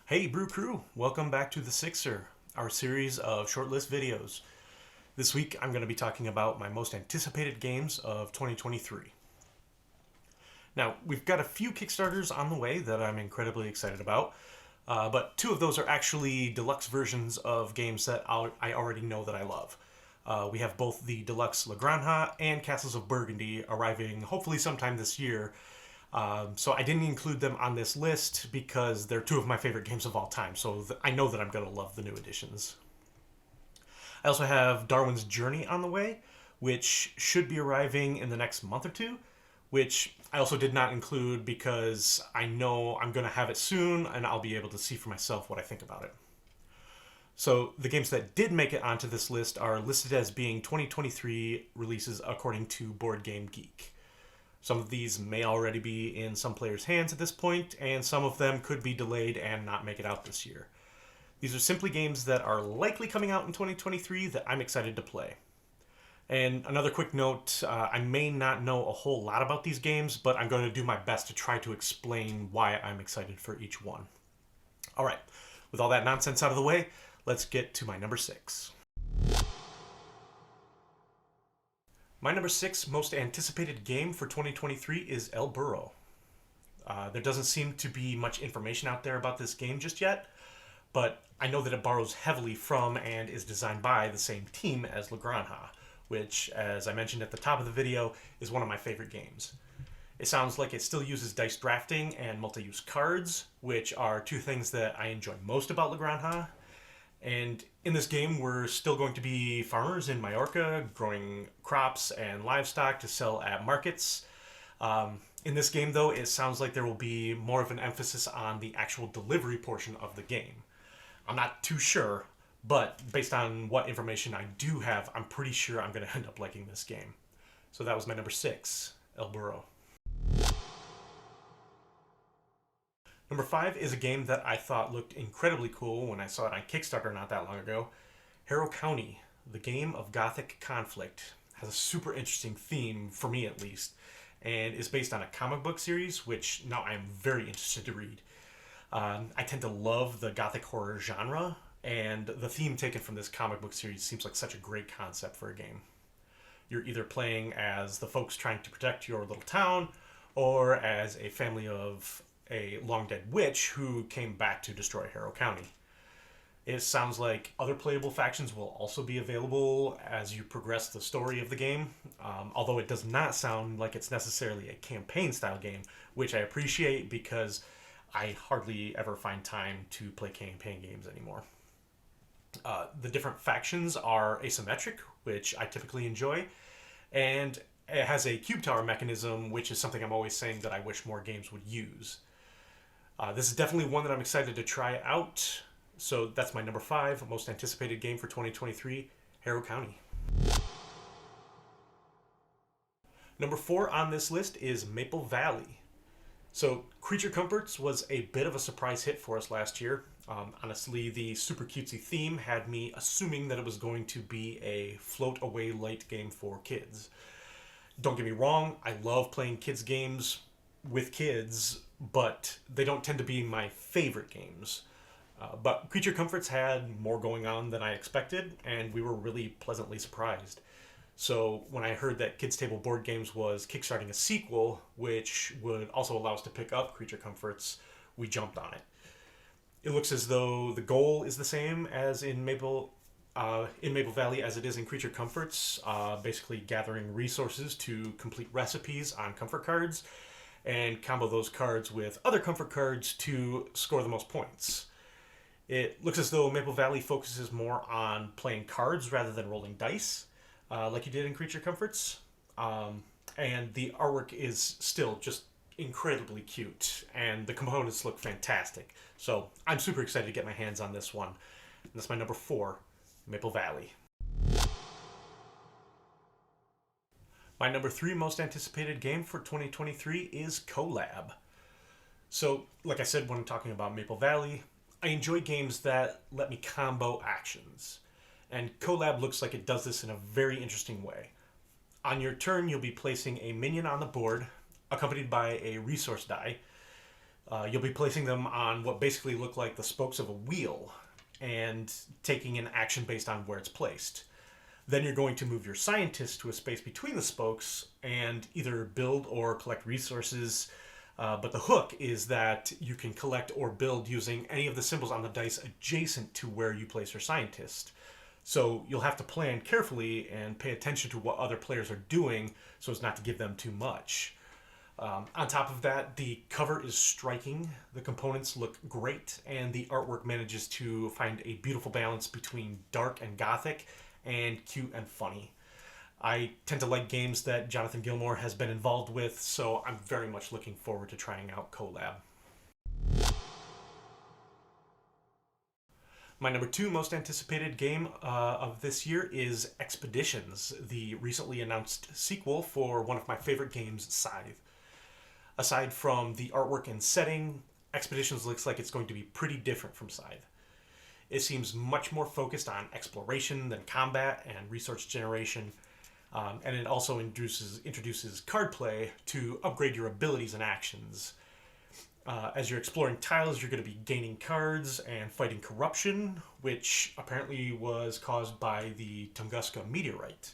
Hey Brew Crew, welcome back to The Sixer, our series of shortlist videos. This week I'm going to be talking about my most anticipated games of 2023. Now, we've got a few Kickstarters on the way that I'm incredibly excited about, but two of those are actually deluxe versions of games that I already know that I love. We have both the deluxe La Granja and Castles of Burgundy arriving hopefully sometime this year. So I didn't include them on this list because they're two of my favorite games of all time. So I know that I'm going to love the new additions. I also have Darwin's Journey on the way, which should be arriving in the next month or two, which I also did not include because I know I'm going to have it soon and I'll be able to see for myself what I think about it. So the games that did make it onto this list are listed as being 2023 releases according to Board Game Geek. Some of these may already be in some players' hands at this point, and some of them could be delayed and not make it out this year. These are simply games that are likely coming out in 2023 that I'm excited to play. And another quick note, I may not know a whole lot about these games, but I'm going to do my best to try to explain why I'm excited for each one. Alright, with all that nonsense out of the way, let's get to my number 6. My number 6 most anticipated game for 2023 is El Burro. There doesn't seem to be much information out there about this game just yet, but I know that it borrows heavily from and is designed by the same team as La Granja, which, as I mentioned at the top of the video, is one of my favorite games. It sounds like it still uses dice drafting and multi-use cards, which are two things that I enjoy most about La Granja. And in this game, we're still going to be farmers in Mallorca, growing crops and livestock to sell at markets. In this game, though, it sounds like there will be more of an emphasis on the actual delivery portion of the game. I'm not too sure, but based on what information I do have, I'm pretty sure I'm going to end up liking this game. So that was my number 6, El Burro. Number 5 is a game that I thought looked incredibly cool when I saw it on Kickstarter not that long ago. Harrow County, the game of Gothic conflict, has a super interesting theme, for me at least, and is based on a comic book series, which now I am very interested to read. I tend to love the Gothic horror genre, and the theme taken from this comic book series seems like such a great concept for a game. You're either playing as the folks trying to protect your little town, or as a family of a long-dead witch who came back to destroy Harrow County. It sounds like other playable factions will also be available as you progress the story of the game, although it does not sound like it's necessarily a campaign-style game, which I appreciate because I hardly ever find time to play campaign games anymore. The different factions are asymmetric, which I typically enjoy, and it has a cube tower mechanism, which is something I'm always saying that I wish more games would use. This is definitely one that I'm excited to try out. So that's my number 5 most anticipated game for 2023, Harrow County. Number 4 on this list is Maple Valley. So Creature Comforts was a bit of a surprise hit for us last year. Honestly, the super cutesy theme had me assuming that it was going to be a float away light game for kids. Don't get me wrong, I love playing kids games with kids, but they don't tend to be my favorite games. But Creature Comforts had more going on than I expected, and we were really pleasantly surprised. So when I heard that Kids Table Board Games was kickstarting a sequel, which would also allow us to pick up Creature Comforts, we jumped on it. It looks as though the goal is the same as in Maple Valley as it is in Creature Comforts, basically gathering resources to complete recipes on comfort cards, and combo those cards with other comfort cards to score the most points. It looks as though Maple Valley focuses more on playing cards rather than rolling dice, like you did in Creature Comforts. And the artwork is still just incredibly cute, and the components look fantastic. So I'm super excited to get my hands on this one. And that's my number 4, Maple Valley. My number 3 most anticipated game for 2023 is Collab. So, like I said when I'm talking about Maple Valley, I enjoy games that let me combo actions. And Collab looks like it does this in a very interesting way. On your turn, you'll be placing a minion on the board, accompanied by a resource die. You'll be placing them on what basically look like the spokes of a wheel and taking an action based on where it's placed. Then you're going to move your scientist to a space between the spokes and either build or collect resources. But the hook is that you can collect or build using any of the symbols on the dice adjacent to where you place your scientist. So you'll have to plan carefully and pay attention to what other players are doing so as not to give them too much. On top of that, the cover is striking, the components look great, and the artwork manages to find a beautiful balance between dark and gothic and cute and funny. I tend to like games that Jonathan Gilmour has been involved with, so I'm very much looking forward to trying out Collab. My number 2 most anticipated game of this year is Expeditions, the recently announced sequel for one of my favorite games, Scythe. Aside from the artwork and setting, Expeditions looks like it's going to be pretty different from Scythe. It seems much more focused on exploration than combat and resource generation, and it also introduces card play to upgrade your abilities and actions. As you're exploring tiles, you're going to be gaining cards and fighting corruption, which apparently was caused by the Tunguska meteorite.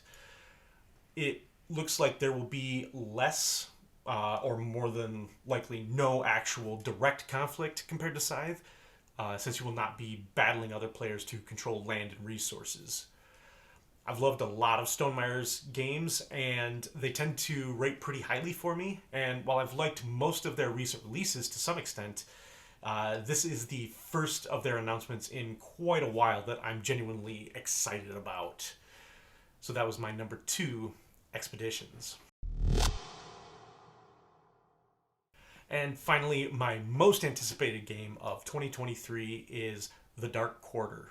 It looks like there will be less, or more than likely no actual direct conflict compared to Scythe, since you will not be battling other players to control land and resources. I've loved a lot of Stonemaier's games, and they tend to rate pretty highly for me, and while I've liked most of their recent releases to some extent, this is the first of their announcements in quite a while that I'm genuinely excited about. So that was my number 2, Expeditions. And finally, my most anticipated game of 2023 is The Dark Quarter.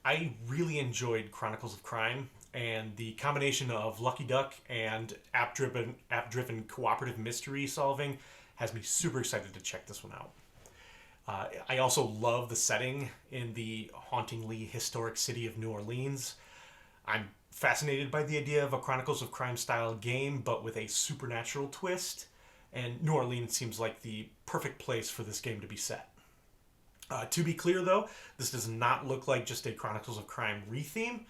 I really enjoyed Chronicles of Crime, and the combination of Lucky Duck and app-driven cooperative mystery solving has me super excited to check this one out. I also love the setting in the hauntingly historic city of New Orleans. I'm fascinated by the idea of a Chronicles of Crime style game, but with a supernatural twist. And New Orleans seems like the perfect place for this game to be set. To be clear, though, this does not look like just a Chronicles of Crime retheme.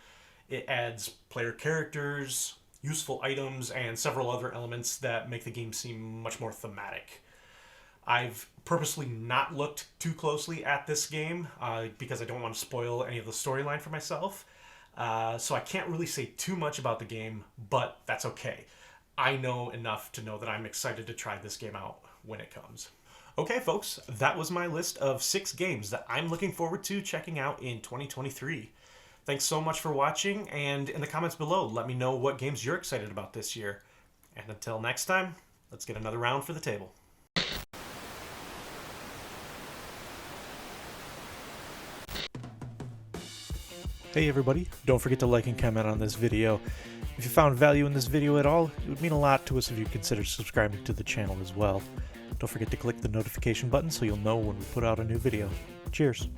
It adds player characters, useful items, and several other elements that make the game seem much more thematic. I've purposely not looked too closely at this game because I don't want to spoil any of the storyline for myself. So I can't really say too much about the game, but that's okay. I know enough to know that I'm excited to try this game out when it comes. Okay, folks, that was my list of 6 games that I'm looking forward to checking out in 2023. Thanks so much for watching, and in the comments below, let me know what games you're excited about this year. And until next time, let's get another round for the table. Hey everybody, don't forget to like and comment on this video. If you found value in this video at all, it would mean a lot to us if you consider subscribing to the channel as well. Don't forget to click the notification button so you'll know when we put out a new video. Cheers!